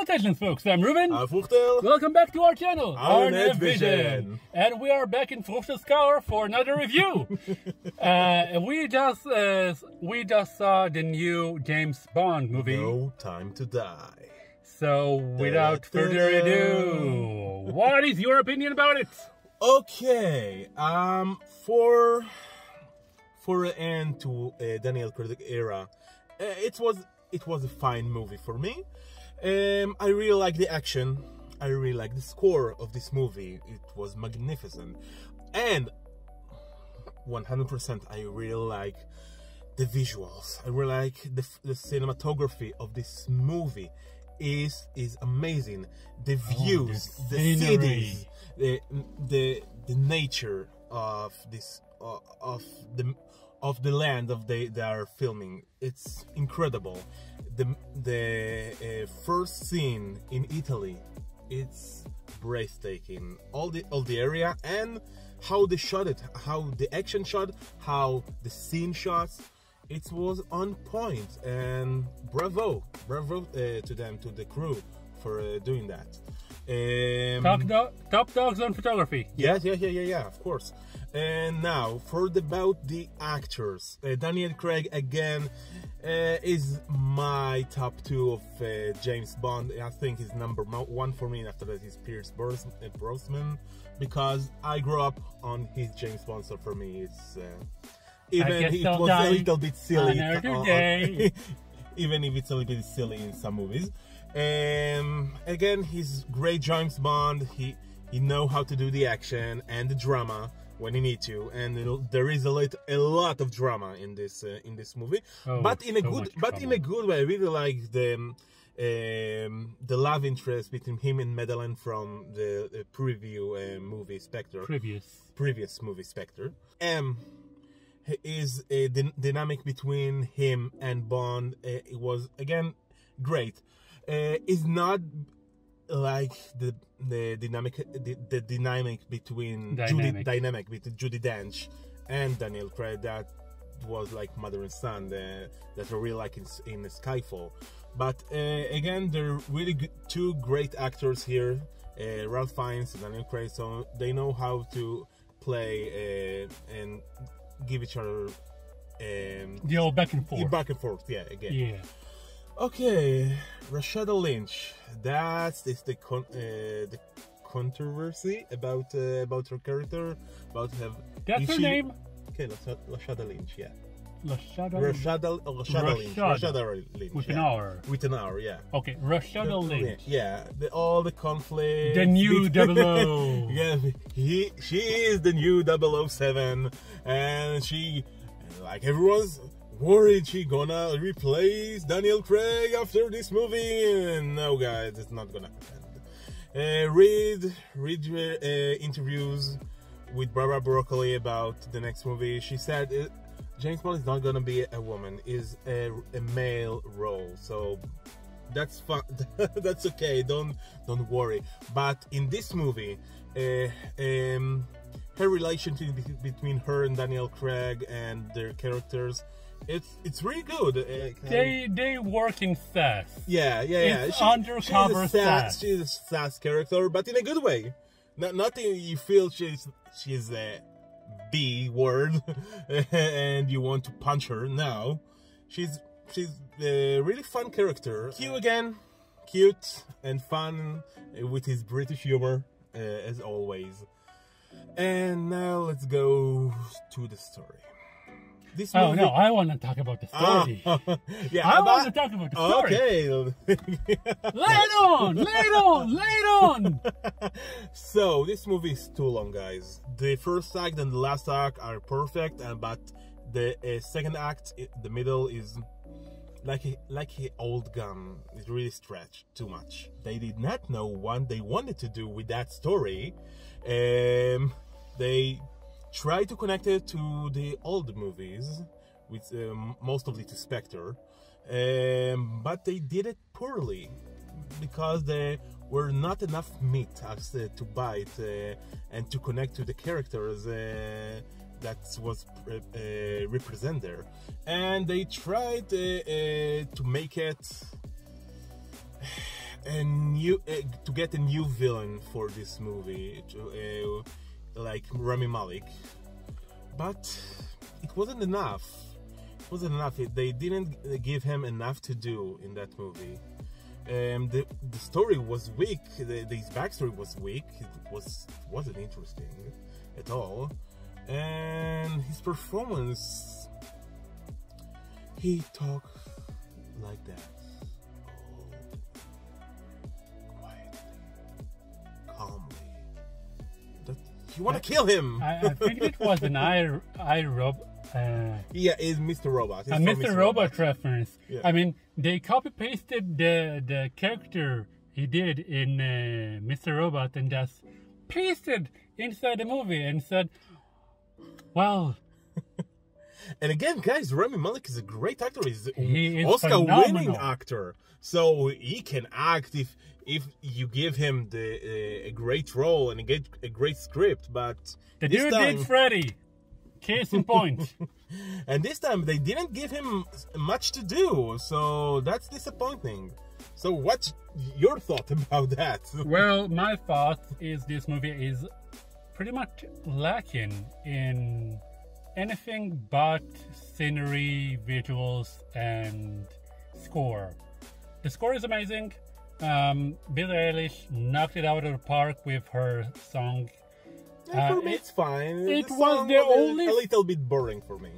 Congratulations, folks. I'm Ruben. Fruchtel. Welcome back to our channel, Arnet Vision. And we are back in Fruchtel's car for another review. We just saw the new James Bond movie. No Time to Die. So, without further ado, what is your opinion about it? Okay, for an end to Daniel Craig era, it was a fine movie for me. I really like the action. I really like the score of this movie. It was magnificent, and 100% I really like the visuals. I really like the cinematography of this movie. Is amazing. The views, the cities, the nature of this of the land they are filming. It's incredible. The first scene in Italy, it's breathtaking. All the area and how they shot it, how the action shot, how the scene shots. It was on point, and bravo to them, to the crew, for doing that. Top dogs on photography. Yeah, of course. And now about the actors. Daniel Craig again is my top 2 of James Bond. I think he's number 1 for me, and after that is Pierce Brosnan, because I grew up on his James Bond. So for me, it's even it was a little bit silly. Even if it's a little bit silly in some movies. Again, he's great James Bond. He know how to do the action and the drama when he need to, and there is a lot of drama in this movie. But in a good way. I really like the love interest between him and Madeleine from the movie Spectre. Previous movie Spectre. Is a dynamic between him and Bond. It was again great. Is not like the dynamic between Judi Dench and Daniel Craig, that was like mother and son, that I really like in Skyfall. But again, they're really good, 2 great actors here, Ralph Fiennes and Daniel Craig, so they know how to play and give each other the old back and forth. Yeah, again. Yeah. Okay, Rashida Lynch. That's the controversy about her character, That's her name. Okay, Rashida Lynch. Yeah. Rashida Lynch. With an R. With an R, yeah. Okay, Rashida Lynch. Yeah, all the conflict. The new 00. Yeah, she is the new 007, and she, like everyone's worried, she gonna replace Daniel Craig after this movie. And no, guys, it's not gonna happen. Read interviews with Barbara Broccoli about the next movie. She said James Bond is not gonna be a woman, is a male role, so that's fun. That's okay, don't worry. But in this movie, her relationship between her and Daniel Craig and their characters, it's really good. They working sass. Yeah. It's undercover sass. She's a sass character, but in a good way. Not you feel she's a B word and you want to punch her. No, she's a really fun character. Cute and fun with his British humor as always. And now let's go to the story. This movie... no, I want to talk about the story. Yeah, I want to talk about the story. Okay. Lay it on. So, this movie is too long, guys. The first act and the last act are perfect, but the second act, the middle, is like an old gun. It's really stretched too much. They did not know what they wanted to do with that story. They tried to connect it to the old movies, with mostly to Spectre, but they did it poorly because there were not enough meat to bite and to connect to the characters that was represented there. And they tried to make it to get a new villain for this movie, like Rami Malek, but it wasn't enough. They didn't give him enough to do in that movie. The story was weak. His backstory was weak. Wasn't interesting at all, and his performance. He talked like that. You want to kill him? I think it was an iRobot. Yeah, it's Mr. Robot. A Mr. Robot reference. Yeah. I mean, they copy-pasted the character he did in Mr. Robot and just pasted inside the movie and said, well... And again, guys, Rami Malek is a great actor. He is Oscar-winning phenomenal. actor. So he can act if you give him a great role and a great script. But The this dude time, did Freddy. Case in point. and this time they didn't give him much to do. So that's disappointing. So what's your thought about that? Well, my thought is this movie is pretty much lacking in anything but scenery, visuals, and score. The score is amazing. Billie Eilish knocked it out of the park with her song. For me, it's fine. It The was song the only. a little bit boring for me.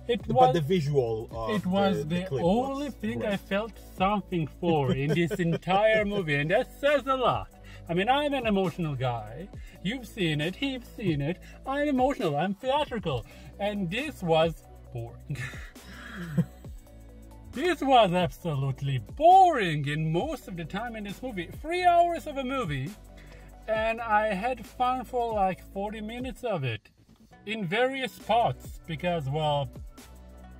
It But was. the visual of It was the clip only was thing great. I felt something for in this entire movie, and that says a lot. I mean, I'm an emotional guy. You've seen it, he's seen it. I'm emotional, I'm theatrical. And this was boring. This was absolutely boring in most of the time in this movie. 3 hours of a movie, and I had fun for like 40 minutes of it. In various spots, because, well,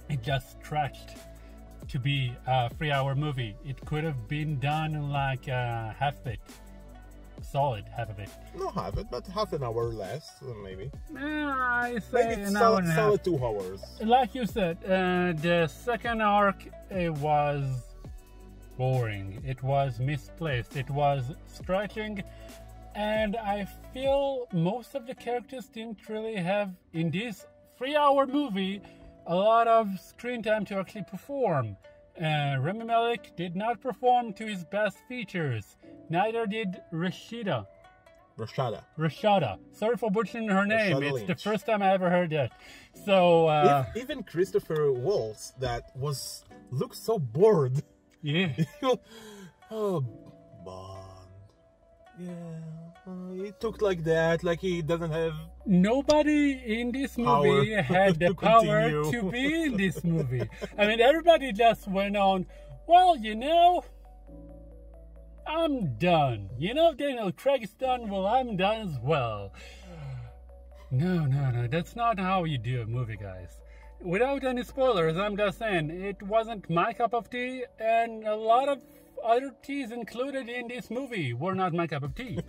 it just stretched to be a 3-hour movie. It could have been done in like half of it. Solid half of it. No, half it, but half an hour less, maybe. I say Maybe it's an hour and a half. solid 2 hours. Like you said, the second arc, it was boring. It was misplaced. It was stretching. And I feel most of the characters didn't really have, in this 3-hour movie, a lot of screen time to actually perform. Rami Malek did not perform to his best features. Neither did Rashada. Rashada. Sorry for butchering her name. Rashada It's the Lynch. first time I ever heard that. So, Even Christopher Waltz, that looked so bored. yeah. Oh, Bond. Yeah, he took like that, like he doesn't have. Nobody in this movie Power had the to power continue. to be in this movie. I mean, everybody just went on, well, you know, I'm done. You know, Daniel Craig's done, well, I'm done as well. No, that's not how you do a movie, guys. Without any spoilers, I'm just saying, it wasn't my cup of tea, and a lot of other teas included in this movie were not my cup of tea.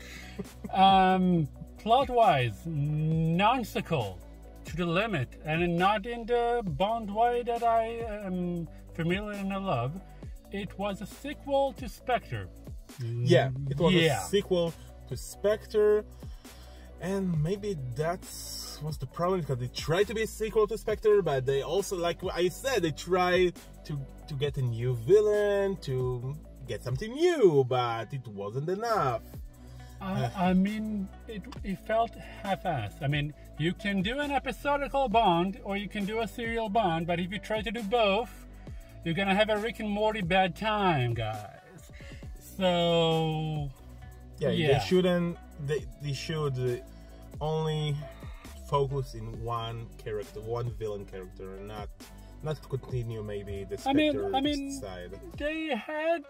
Plot-wise, nonsensical to the limit, and not in the Bond way that I am familiar and I love. It was a sequel to Spectre. Yeah, it was Yeah. a sequel to Spectre, and maybe that was the problem, because they tried to be a sequel to Spectre, but they also, like I said, they tried to get a new villain, to get something new, but it wasn't enough. I mean, it felt half-assed. I mean, you can do an episodical Bond, or you can do a serial Bond, but if you try to do both, you're gonna have a Rick and Morty bad time, guys. So... Yeah, Yeah. they should only focus in one character, one villain character, and not continue maybe the Spectre I mean, side. they had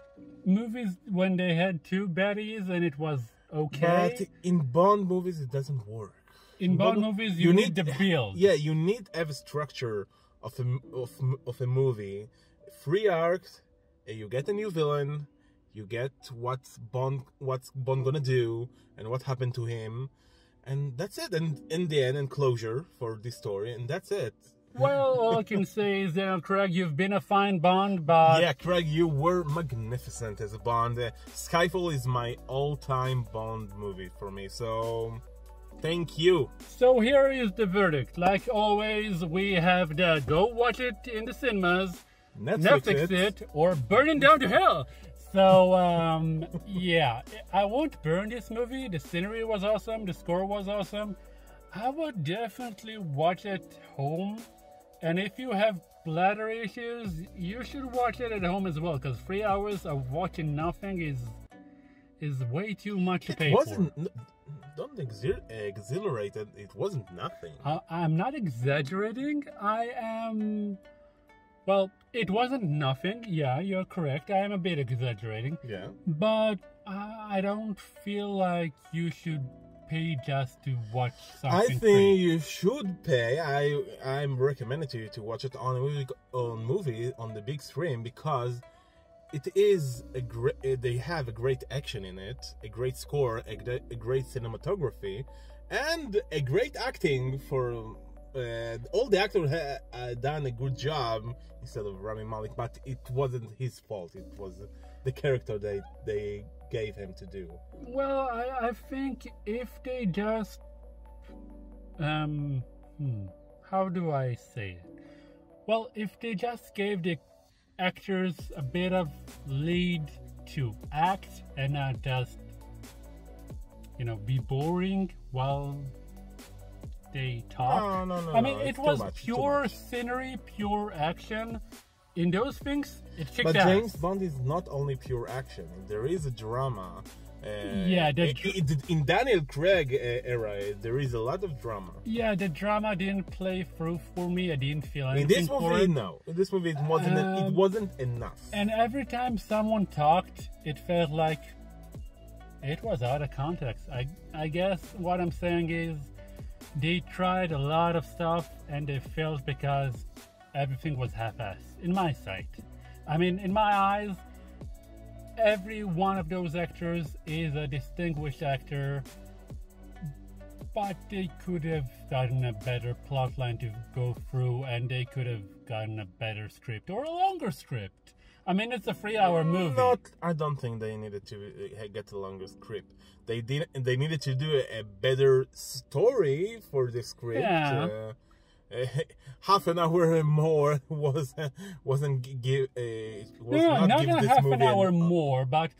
movies when they had two baddies and it was okay. But in Bond movies, it doesn't work. In Bond movies, you need the build. Yeah, you need to have a structure of a movie. 3 arcs, and you get a new villain, you get what's Bond gonna do, and what happened to him, and that's it. And in the end, and closure for this story, and that's it. Well, all I can say is that, Craig, you've been a fine Bond, but... Yeah, Craig, you were magnificent as a Bond. Skyfall is my all-time Bond movie for me, so thank you. So here is the verdict. Like always, we have the go watch it in the cinemas, Netflix it, or burn it down to hell. So, yeah, I won't burn this movie. The scenery was awesome. The score was awesome. I would definitely watch it home. And if you have bladder issues, you should watch it at home as well. Because 3 hours of watching nothing is way too much to pay for. Don't exhilarate it. It wasn't nothing. I'm not exaggerating. I am... Well, it wasn't nothing. Yeah, you're correct. I am a bit exaggerating. Yeah. But I don't feel like you should pay just to watch something. I think you should pay. I'm recommending to you to watch it on movie on the big screen because it is a great. They have a great action in it, a great score, a great cinematography, and a great acting for. All the actors had done a good job instead of Rami Malek, but it wasn't his fault. It was the character they gave him to do. Well, I think if they just how do I say it? Well, if they just gave the actors a bit of lead to act and not just be boring while they talk. No, I mean, it was pure scenery, pure action. In those things, it kicked ass. But James Bond is not only pure action. There is a drama. In Daniel Craig era, there is a lot of drama. Yeah, the drama didn't play through for me. I didn't feel anything in this movie, no. In this movie, it wasn't enough. And every time someone talked, it felt like it was out of context. I guess what I'm saying is they tried a lot of stuff and they failed because everything was half-assed, in my sight. I mean, in my eyes, every one of those actors is a distinguished actor, but they could have gotten a better plotline to go through, and they could have gotten a better script or a longer script. I mean, it's a 3-hour movie. I don't think they needed to get a longer script. They needed to do a better story for the script. Yeah. Half an hour more wasn't give. Not half an hour more, but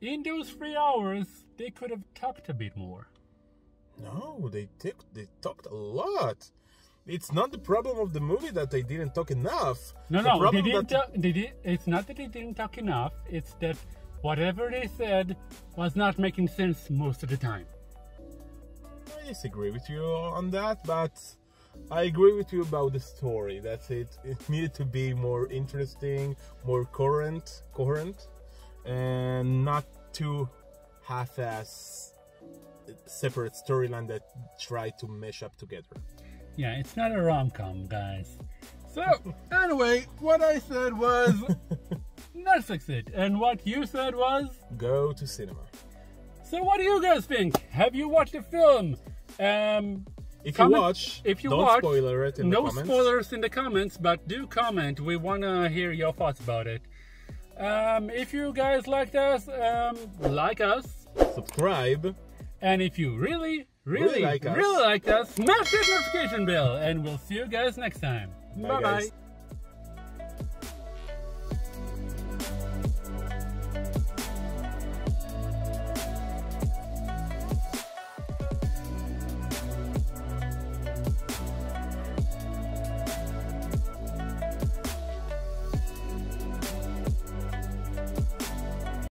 in those 3 hours they could have talked a bit more. No, they talked a lot. It's not the problem of the movie that they didn't talk enough. No, they didn't. It's not that they didn't talk enough. It's that whatever they said was not making sense most of the time. I disagree with you on that, but I agree with you about the story. That's it. It needed to be more interesting, more coherent, and not too half-ass separate storyline that try to mesh up together. Yeah, it's not a rom-com, guys. So, anyway, what I said was Netflix it, and what you said was go to cinema. So what do you guys think? Have you watched the film? If you watch, don't spoiler it in the comments. No spoilers in the comments, but do comment. We want to hear your thoughts about it. If you guys liked us, like us. Subscribe. And if you really like us, smash that notification bell. And we'll see you guys next time. Bye-bye.